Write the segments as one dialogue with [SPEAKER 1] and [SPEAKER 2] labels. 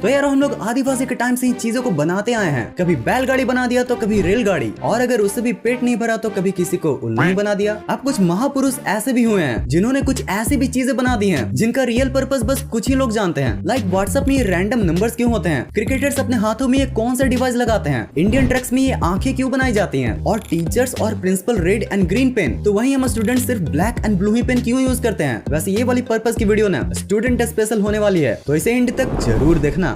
[SPEAKER 1] तो यार हम लोग आदिवासी के टाइम से ही चीजों को बनाते आए हैं। कभी बैलगाड़ी बना दिया तो कभी रेलगाड़ी, और अगर उससे भी पेट नहीं भरा तो कभी किसी को उल्लू ही बना दिया। अब कुछ महापुरुष ऐसे भी हुए हैं जिन्होंने कुछ ऐसी भी चीजें बना दी हैं जिनका रियल पर्पस बस कुछ ही लोग जानते हैं। लाइक व्हाट्सएप में ये रैंडम नंबर्स क्यों होते हैं, क्रिकेटर्स अपने हाथों में ये कौन सा डिवाइस लगाते हैं, इंडियन ट्रक्स में ये आंखें क्यों बनाई जाती हैं, और टीचर्स और principal red and green pen तो वहीं हम स्टूडेंट सिर्फ ब्लैक एंड ब्लू ही पेन क्यों यूज करते हैं। वैसे ये वाली पर्पस की वीडियो ना स्टूडेंट स्पेशल होने वाली है, तो इसे एंड तक जरूर देखना।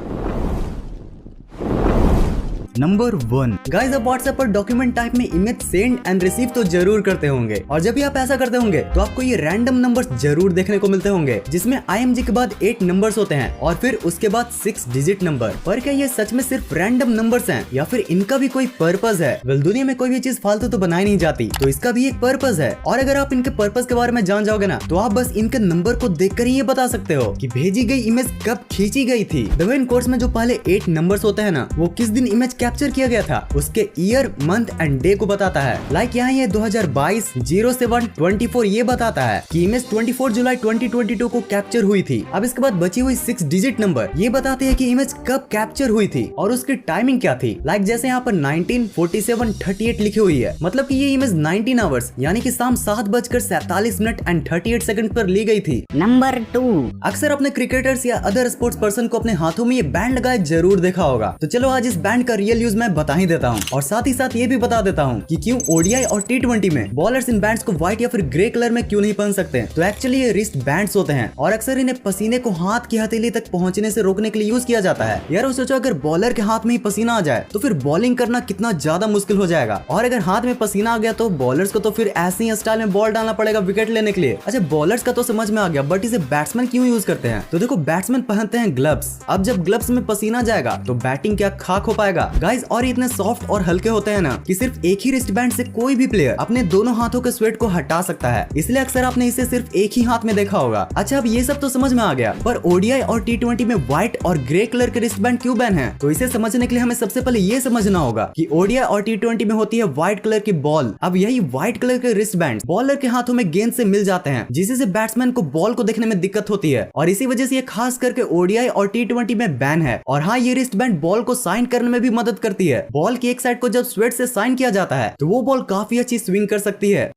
[SPEAKER 1] नंबर 1 गाइस, अब व्हाट्सएप पर डॉक्यूमेंट टाइप में इमेज सेंड एंड रिसीव तो जरूर करते होंगे, और जब भी आप ऐसा करते होंगे तो आपको ये रैंडम नंबर्स जरूर देखने को मिलते होंगे जिसमें IMG के बाद 8 नंबर्स होते हैं और फिर उसके बाद 6 डिजिट नंबर। पर क्या ये सच में सिर्फ रैंडम नंबर्स हैं या फिर इनका भी कोई पर्पस है? वेल, दुनिया में कोई भी चीज फालतू तो बनाई नहीं जाती, तो इसका भी एक पर्पस है, और अगर आप इनके पर्पस के बारे में जान जाओगे ना तो आप बस इनके नंबर को देखकर ही ये बता सकते हो कि भेजी गई इमेज कब खींची गई थी। इन कोर्स में जो पहले 8 नंबर्स होते हैं ना, वो किस दिन इमेज कैप्चर किया गया था उसके ईयर, मंथ एंड डे को बताता है। लाइक यहाँ ये 2022 07-24 ये बताता है कि इमेज 24 जुलाई 2022 को कैप्चर हुई थी। अब इसके बाद बची हुई 6 डिजिट नंबर ये बताते हैं कि इमेज कब कैप्चर हुई थी और उसकी टाइमिंग क्या थी। लाइक जैसे यहाँ पर 19:47:38 लिखी हुई है, मतलब कि ये इमेज 19 आवर्स यानी कि शाम 7:47 एंड 38 सेकंड पर ली गई थी।
[SPEAKER 2] नंबर 2
[SPEAKER 1] अक्सर अपने क्रिकेटर्स या अदर स्पोर्ट्स पर्सन को अपने हाथों में ये बैंड लगाए जरूर देखा होगा। तो चलो आज इस बैंड का रियल यूज मैं बता ही देता हूँ, और साथ ही साथ ये भी बता देता हूँ कि क्यों ODI और T20 में बॉलर्स इन बैंड्स को व्हाइट या फिर ग्रे कलर में क्यों नहीं पहन सकते। तो एक्चुअली ये रिस्ट बैंड्स होते हैं और अक्सर इन्हें पसीने को हाथ की हथेली तक पहुंचने से रोकने के लिए यूज किया जाता है। यार सोचो अगर बॉलर के हाथ में ही पसीना आ जाए तो फिर बॉलिंग करना कितना ज्यादा मुश्किल हो जाएगा, और अगर हाथ में पसीना आ गया तो बॉलर्स को तो फिर ऐसे ही स्टाइल में बॉल डालना पड़ेगा विकेट लेने के लिए। अच्छा, बॉलर्स का तो समझ में आ गया, बट इसे बैट्समैन क्यों यूज करते हैं? तो देखो, बैट्समैन पहनते हैं ग्लव्स। अब जब ग्लव्स में पसीना जाएगा तो बैटिंग क्या खाक हो पाएगा गाइस, और इतने सॉफ्ट और हल्के होते हैं ना कि सिर्फ एक ही रिस्ट बैंड से कोई भी प्लेयर अपने दोनों हाथों के स्वेट को हटा सकता है, इसलिए अक्सर आपने इसे सिर्फ एक ही हाथ में देखा होगा। अच्छा, अब ये सब तो समझ में आ गया, पर ODI और T20 में व्हाइट और ग्रे कलर के रिस्ट बैंड क्यों बैन है? तो इसे समझने के लिए हमें सबसे पहले ये समझना होगा कि ODI और T20 में होती है व्हाइट कलर की बॉल। अब यही व्हाइट कलर के रिस्ट बैंड बॉलर के हाथों में गेंद से मिल जाते हैं, जिससे बैट्समैन को बॉल को देखने में दिक्कत होती है, और इसी वजह से ये खास करके ODI और T20 में बैन है। और हाँ, ये रिस्ट बैंड बॉल को साइन करने में भी मदद करती है। बॉल की एक साइड को जब स्वेट से साइन किया जाता है तो वो बॉल काफी अच्छी स्विंग कर सकती है।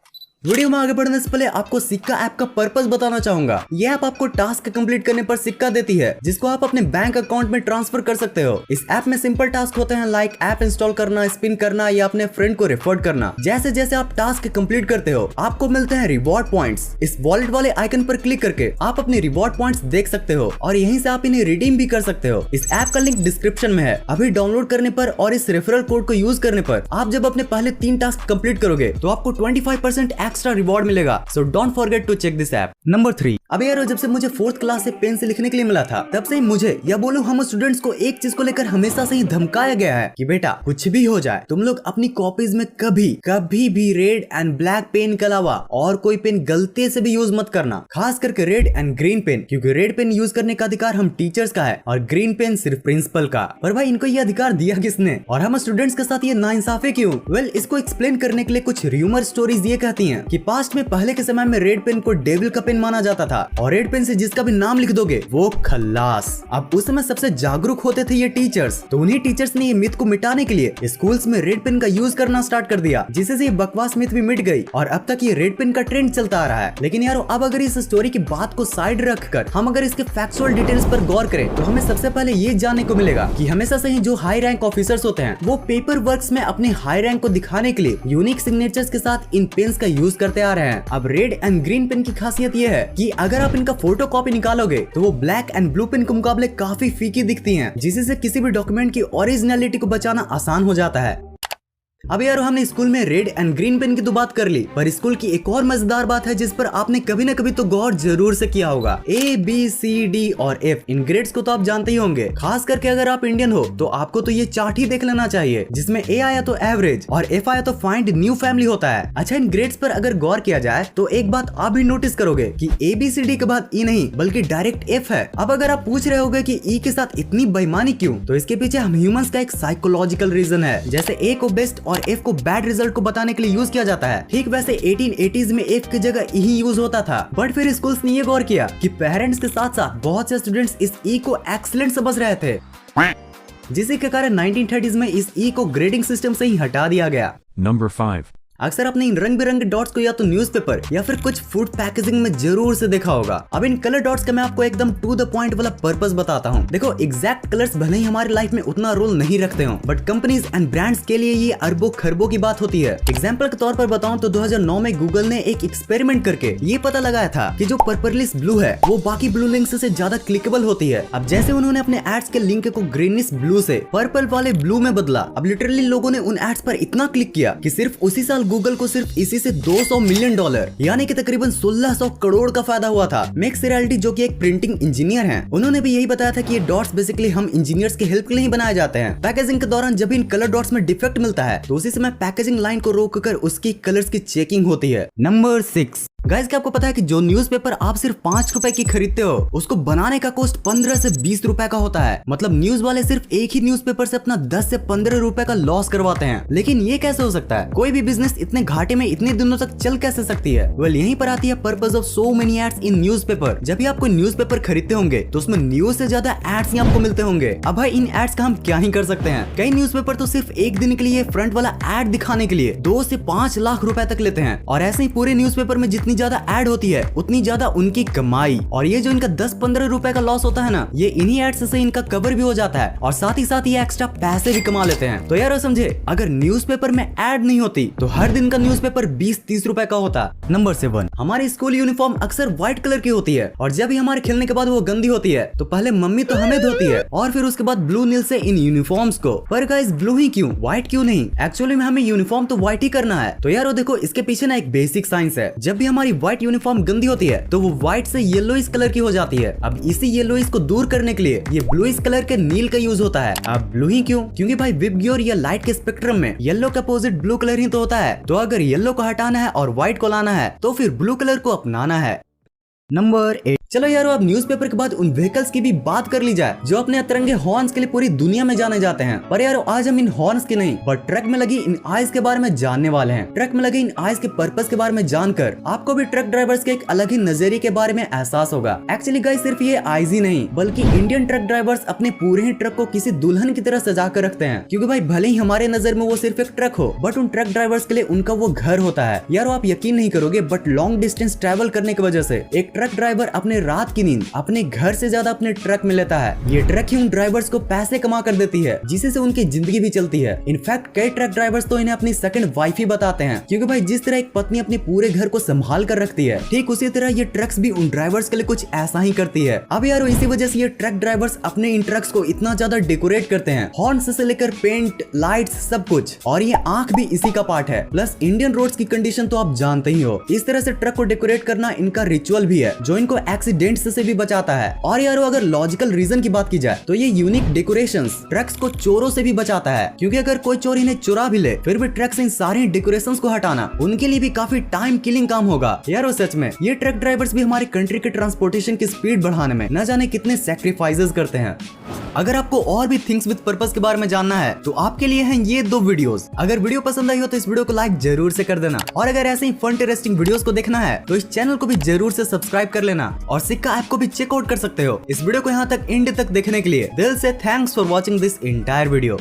[SPEAKER 1] वीडियो में आगे बढ़ने से पहले आपको सिक्का ऐप का पर्पस बताना चाहूंगा। ये ऐप आपको टास्क कंप्लीट करने पर सिक्का देती है, जिसको आप अपने बैंक अकाउंट में ट्रांसफर कर सकते हो। इस ऐप में सिंपल टास्क होते हैं, लाइक ऐप इंस्टॉल करना, स्पिन करना या अपने फ्रेंड को रेफर करना। जैसे जैसे आप टास्क कंप्लीट करते हो आपको मिलते हैं रिवॉर्ड पॉइंट्स। इस वॉलेट वाले आइकन पर क्लिक करके आप अपने रिवॉर्ड पॉइंट्स देख सकते हो, और यहीं से आप इन्हें रिडीम भी कर सकते हो। इस ऐप का लिंक डिस्क्रिप्शन में है। अभी डाउनलोड करने पर और इस रेफरल कोड को यूज करने पर आप जब अपने पहले 3 टास्क कंप्लीट करोगे तो आपको 25% एक्स्ट्रा रिवॉर्ड मिलेगा। So don't forget to check this app. Number 3, अबे यार जब से मुझे 4th क्लास से पेन से लिखने के लिए मिला था तब से ही मुझे या बोलूं हम स्टूडेंट्स को एक चीज को लेकर हमेशा से ही धमकाया गया है कि बेटा कुछ भी हो जाए तुम लोग अपनी कॉपीज में कभी भी रेड एंड ब्लैक पेन के अलावा और कोई पेन गलती से भी यूज मत करना, खास करके रेड एंड ग्रीन पेन, क्योंकि रेड पेन यूज करने का अधिकार हम टीचर्स का है और ग्रीन पेन सिर्फ प्रिंसिपल का। पर भाई इनको ये अधिकार दिया किसने और हम स्टूडेंट्स के साथ ये नाइंसाफी क्यों? वेल, इसको एक्सप्लेन करने के लिए कुछ र्यूमर स्टोरीज ये कहती हैं कि पास्ट में पहले के समय में रेड पेन को डेविल का पेन माना जाता था, और रेड पेन से जिसका भी नाम लिख दोगे वो खल्लास। अब उस समय सबसे जागरूक होते थे ये टीचर्स, तो उन्हीं टीचर्स ने ये मिथ को मिटाने के लिए स्कूल्स में रेड पेन का यूज करना स्टार्ट कर दिया, जिससे ये बकवास मिथ भी मिट गई और अब तक ये रेड पेन का ट्रेंड चलता आ रहा है। लेकिन यारो, अब अगर इस स्टोरी की बात को साइड रखकर हम अगर इसके फैक्चुअल डिटेल्स पर गौर करें तो हमें सबसे पहले ये जानने को मिलेगा कि हमेशा से ही जो हाई रैंक ऑफिसर्स होते हैं वो पेपर वर्क्स में अपने हाई रैंक को दिखाने के लिए यूनिक सिग्नेचर्स के साथ इन पेन्स का यूज करते आ रहे हैं। अब रेड एंड ग्रीन पेन की खासियत ये है कि अगर आप इनका फोटो कॉपी निकालोगे तो वो ब्लैक एंड ब्लू पेन के मुकाबले काफी फीकी दिखती हैं, जिससे किसी भी डॉक्यूमेंट की ओरिजिनलिटी को बचाना आसान हो जाता है। अब यार हमने स्कूल में रेड एंड ग्रीन पेन की तो बात कर ली, पर स्कूल की एक और मजेदार बात है जिस पर आपने कभी न कभी तो गौर जरूर से किया होगा। A B C D और F इन ग्रेड्स को तो आप जानते ही होंगे। खास करके अगर आप इंडियन हो तो आपको तो ये चार्ट ही देख लेना चाहिए, जिसमें A आया तो एवरेज और F आया तो फाइंड न्यू फैमिली होता है। अच्छा, इन ग्रेड्स पर अगर गौर किया जाए तो एक बात आप भी नोटिस करोगे कि ABCD के बाद E नहीं बल्कि डायरेक्ट F है। अब अगर आप पूछ रहे होगे कि E के साथ इतनी बेईमानी क्यों, तो इसके पीछे हम ह्यूमंस का एक साइकोलॉजिकल रीजन है। जैसे A को बेस्ट और F को बैड रिजल्ट को बताने के लिए यूज किया जाता है, ठीक वैसे 1880s में F की जगह E ही यूज होता था। बट फिर स्कूल्स ने ये गौर किया कि पेरेंट्स के साथ साथ बहुत से स्टूडेंट्स इस E को एक्सीलेंट समझ रहे थे। जिसी के कारण 1930s में इस ई को ग्रेडिंग सिस्टम से ही हटा दिया गया।
[SPEAKER 2] Number 5.
[SPEAKER 1] अक्सर आपने इन रंग बिरंगे डॉट्स को या तो न्यूज़पेपर या फिर कुछ फूड पैकेजिंग में जरूर से देखा होगा। अब इन कलर डॉट्स का मैं आपको एकदम टू द पॉइंट वाला पर्पस बताता हूँ। देखो, एग्जैक्ट कलर्स भले ही हमारी लाइफ में उतना रोल नहीं रखते हो, बट कंपनीज एंड ब्रांड्स के लिए ये अरबों खरबों की बात होती है। एग्जाम्पल के तौर पर बताऊं तो 2009 में गूगल ने एक एक्सपेरिमेंट करके ये पता लगाया था कि जो पर्पलिश ब्लू है वो बाकी ब्लू लिंक से ज्यादा क्लिकेबल होती है। अब जैसे उन्होंने अपने एड्स के लिंक को ग्रीनिश ब्लू से पर्पल वाले ब्लू में बदला, अब लिटरली लोगों ने उन एड्स पर इतना क्लिक किया कि सिर्फ उसी साल गूगल को सिर्फ इसी से $200 मिलियन यानी कि तकरीबन 1600 करोड़ का फायदा हुआ था। मैक्स रेयलिटी जो कि एक प्रिंटिंग इंजीनियर हैं, उन्होंने भी यही बताया था कि ये डॉट्स बेसिकली हम इंजीनियर्स के हेल्प के लिए ही बनाए जाते हैं। पैकेजिंग के दौरान जब इन कलर डॉट्स में डिफेक्ट मिलता है तो उसी समय पैकेजिंग लाइन को रोककर उसकी कलर्स की चेकिंग होती है। नंबर 6, गाइस क्या आपको पता है कि जो न्यूज़पेपर आप सिर्फ 5 रुपए की खरीदते हो उसको बनाने का कॉस्ट 15 से 20 रुपए का होता है। मतलब न्यूज वाले सिर्फ एक ही न्यूज़पेपर से अपना 10 से 15 रुपए का लॉस करवाते हैं। लेकिन ये कैसे हो सकता है? कोई भी बिजनेस इतने घाटे में इतने दिनों तक चल कैसे सकती है? वेल, यहीं पर आती है purpose of so many ads in newspaper. जब भी आप कोई न्यूज़पेपर खरीदते होंगे तो उसमें न्यूज से ज्यादा एड्स ही आपको मिलते होंगे। अब भाई इन एड्स का हम क्या ही कर सकते हैं? कई न्यूज़पेपर तो सिर्फ एक दिन के लिए फ्रंट वाला एड दिखाने के लिए 2 से 5 लाख रुपए तक लेते हैं। और ऐसे ही पूरे न्यूज़पेपर में जितनी ज्यादा एड होती है उतनी ज्यादा उनकी कमाई। और ये जो इनका 10-15 रुपए का लॉस होता है ना, ये इन्हीं एड्स से इनका कवर भी हो जाता है और साथ ही साथ ये एक्स्ट्रा पैसे भी कमा लेते हैं। तो यार समझे, अगर न्यूज़पेपर में एड नहीं होती तो हर दिन का न्यूज़पेपर 20-30 रुपए का होता। नंबर 7, हमारी स्कूल यूनिफॉर्म अक्सर व्हाइट कलर की होती है और जब भी हमारे खेलने के बाद वो गंदी होती है तो पहले मम्मी तो हमें धोती है और फिर उसके बाद ब्लू नील से इन यूनिफॉर्म्स को। पर गाइस, ब्लू ही क्यों, व्हाइट क्यों नहीं? एक्चुअली में हमें यूनिफॉर्म तो व्हाइट ही करना है। तो यार देखो, इसके पीछे ना एक बेसिक साइंस है। जब भी हमारी व्हाइट यूनिफॉर्म गंदी होती है तो वो व्हाइट से येलोइश कलर की हो जाती है। अब इसी येलोइश को दूर करने के लिए ये ब्लूइश कलर के नील का यूज होता है। अब ब्लू ही क्यों? क्योंकि भाई विबग्योर या लाइट के स्पेक्ट्रम में येलो के अपोजिट ब्लू कलर ही तो होता है। तो अगर येलो को हटाना है और व्हाइट को लाना है तो फिर ब्लू कलर को अपनाना है। नंबर 8, चलो यारो अब न्यूज़पेपर के बाद उन व्हीकल्स की भी बात कर ली जाए जो अपने अतरंगे हॉर्न्स के लिए पूरी दुनिया में जाने जाते हैं। पर यारो आज हम इन हॉर्न्स के नहीं बट ट्रक में लगी इन आइज के बारे में जानने वाले हैं। ट्रक में लगी इन आइज के पर्पस के बारे में जानकर आपको भी ट्रक ड्राइवर्स के एक अलग ही नजरिए के बारे में एहसास होगा। एक्चुअली गाइस, सिर्फ ये आइज ही नहीं बल्कि इंडियन ट्रक ड्राइवर्स अपने पूरे ही ट्रक को किसी दुल्हन की तरह सजा कर रखते हैं। क्योंकि भाई भले ही हमारे नजर में वो सिर्फ एक ट्रक हो, बट उन ट्रक ड्राइवर्स के लिए उनका वो घर होता है। यारो आप यकीन नहीं करोगे, बट लॉन्ग डिस्टेंस ट्रेवल करने की वजह से एक ट्रक ड्राइवर अपने रात की नींद अपने घर से ज्यादा अपने ट्रक में लेता है। ये ट्रक ही उन ड्राइवर्स को पैसे कमा कर देती है जिससे से उनकी जिंदगी भी चलती है। इनफैक्ट कई ट्रक ड्राइवर्स तो इन्हें अपनी सेकंड वाइफ ही बताते हैं। क्योंकि भाई जिस तरह एक पत्नी अपने पूरे घर को संभाल कर रखती है, ठीक उसी तरह ये ट्रक्स भी उन ड्राइवर्स के लिए कुछ ऐसा ही करती है। अब यारो इसी वजह से ये ट्रक ड्राइवर्स अपने इन ट्रक्स को इतना ज्यादा डेकोरेट करते हैं, हॉर्न्स से लेकर पेंट, लाइट्स, सब कुछ। और ये आंख भी इसी का पार्ट है। प्लस इंडियन रोड्स की कंडीशन तो आप जानते ही हो, इस तरह से ट्रक को डेकोरेट करना इनका रिचुअल भी है जो इनको एक्सीडेंट्स से भी बचाता है। और यारो अगर लॉजिकल रीजन की बात की जाए तो ये यूनिक डेकोरेशंस ट्रक्स को चोरों से भी बचाता है। क्योंकि अगर कोई चोर इन्हें चुरा भी ले फिर भी ट्रक से इन सारे डेकोरेशंस को हटाना उनके लिए भी काफी टाइम किलिंग काम होगा। यारो सच में ये ट्रक ड्राइवर्स भी हमारे कंट्री के ट्रांसपोर्टेशन की स्पीड बढ़ाने में न जाने कितने सैक्रिफाइसेस करते हैं। अगर आपको और भी थिंग्स विद पर्पस के बारे में जानना है तो आपके लिए हैं ये 2 वीडियोस। अगर वीडियो पसंद आई हो तो इस वीडियो को लाइक जरूर से कर देना। और अगर ऐसे ही फन इंटरेस्टिंग वीडियोस को देखना है तो इस चैनल को भी जरूर से सब्सक्राइब कर लेना और सिक्का ऐप को भी चेकआउट कर सकते हो। इस वीडियो को यहाँ तक एंड तक देखने के लिए दिल से thanks for watching this entire video.